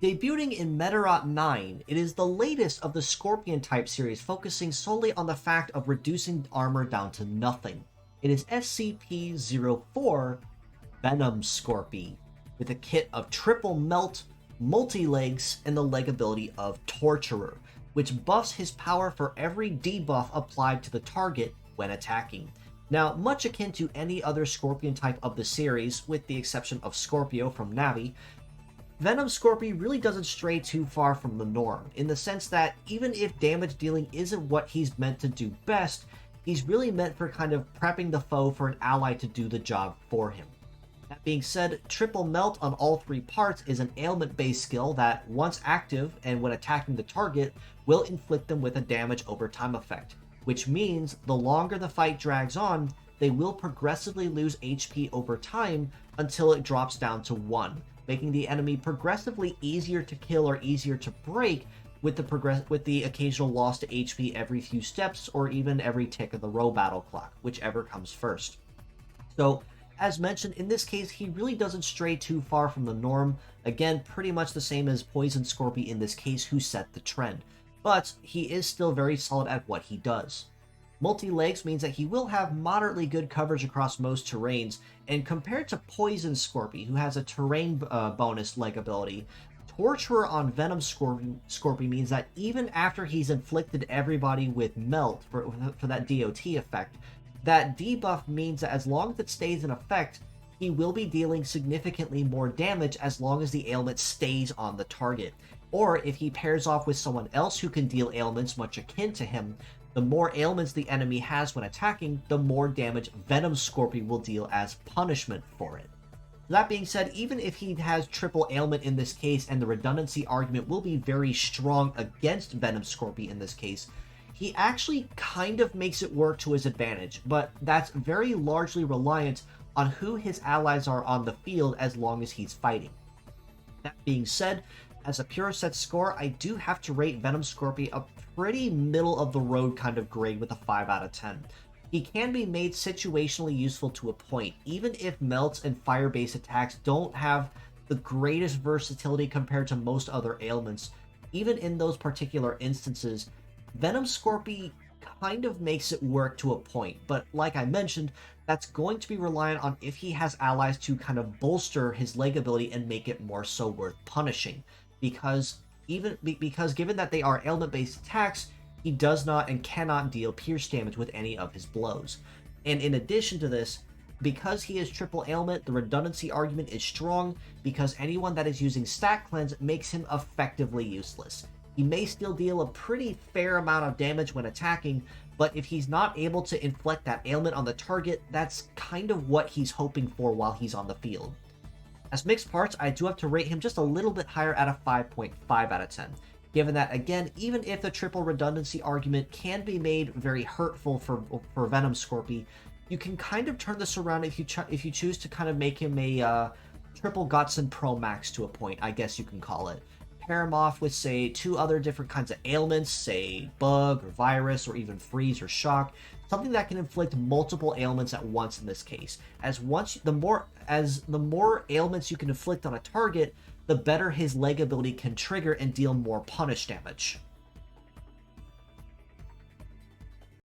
Debuting in Meteorot 9, it is the latest of the Scorpion-type series, focusing solely on the fact of reducing armor down to nothing. It is SCP-04 Venom Scorpi, with a kit of triple melt, multi-legs, and the leg ability of Torturer, which buffs his power for every debuff applied to the target when attacking. Now, much akin to any other Scorpion type of the series, with the exception of Scorpio from Navi, Venom Scorpi really doesn't stray too far from the norm, in the sense that even if damage dealing isn't what he's meant to do best, he's really meant for kind of prepping the foe for an ally to do the job for him. That being said, Triple Melt on all three parts is an ailment-based skill that, once active and when attacking the target, will inflict them with a damage over time effect, which means the longer the fight drags on, they will progressively lose HP over time until it drops down to 1, making the enemy progressively easier to kill or easier to break, with the occasional loss to HP every few steps or even every tick of the Robattle clock, whichever comes first. So, as mentioned, in this case, he really doesn't stray too far from the norm. Again, pretty much the same as Poison Scorpi in this case, who set the trend. But he is still very solid at what he does. Multi-legs means that he will have moderately good coverage across most terrains, and compared to Poison Scorpi, who has a terrain bonus leg ability, Torturer on Venom Scorpi means that even after he's inflicted everybody with Melt for that DOT effect, that debuff means that as long as it stays in effect, he will be dealing significantly more damage as long as the ailment stays on the target. Or if he pairs off with someone else who can deal ailments much akin to him, the more ailments the enemy has when attacking, the more damage Venom Scorpi will deal as punishment for it. That being said, even if he has triple ailment in this case, and the redundancy argument will be very strong against Venom Scorpi in this case, he actually kind of makes it work to his advantage, but that's very largely reliant on who his allies are on the field as long as he's fighting. That being said, as a pure set score, I do have to rate Venom Scorpi a pretty middle-of-the-road kind of grade with a 5 out of 10. He can be made situationally useful to a point, even if melts and fire-based attacks don't have the greatest versatility compared to most other ailments. Even in those particular instances, Venom Scorpi kind of makes it work to a point, but like I mentioned, that's going to be reliant on if he has allies to kind of bolster his leg ability and make it more so worth punishing. Because given that they are ailment-based attacks, he does not and cannot deal pierce damage with any of his blows. And in addition to this, because he is triple ailment, the redundancy argument is strong, because anyone that is using Stat Cleanse makes him effectively useless. He may still deal a pretty fair amount of damage when attacking, but if he's not able to inflict that ailment on the target, that's kind of what he's hoping for while he's on the field. As mixed parts, I do have to rate him just a little bit higher at a 5.5 out of 10. Given that, again, even if the triple redundancy argument can be made very hurtful for Venom Scorpi, you can kind of turn this around if you choose to kind of make him a triple Godson Pro Max to a point, I guess you can call it. Pair him off with, say, 2 other different kinds of ailments, say bug or virus or even freeze or shock, something that can inflict multiple ailments at once in this case. The more ailments you can inflict on a target, the better his leg ability can trigger and deal more punish damage.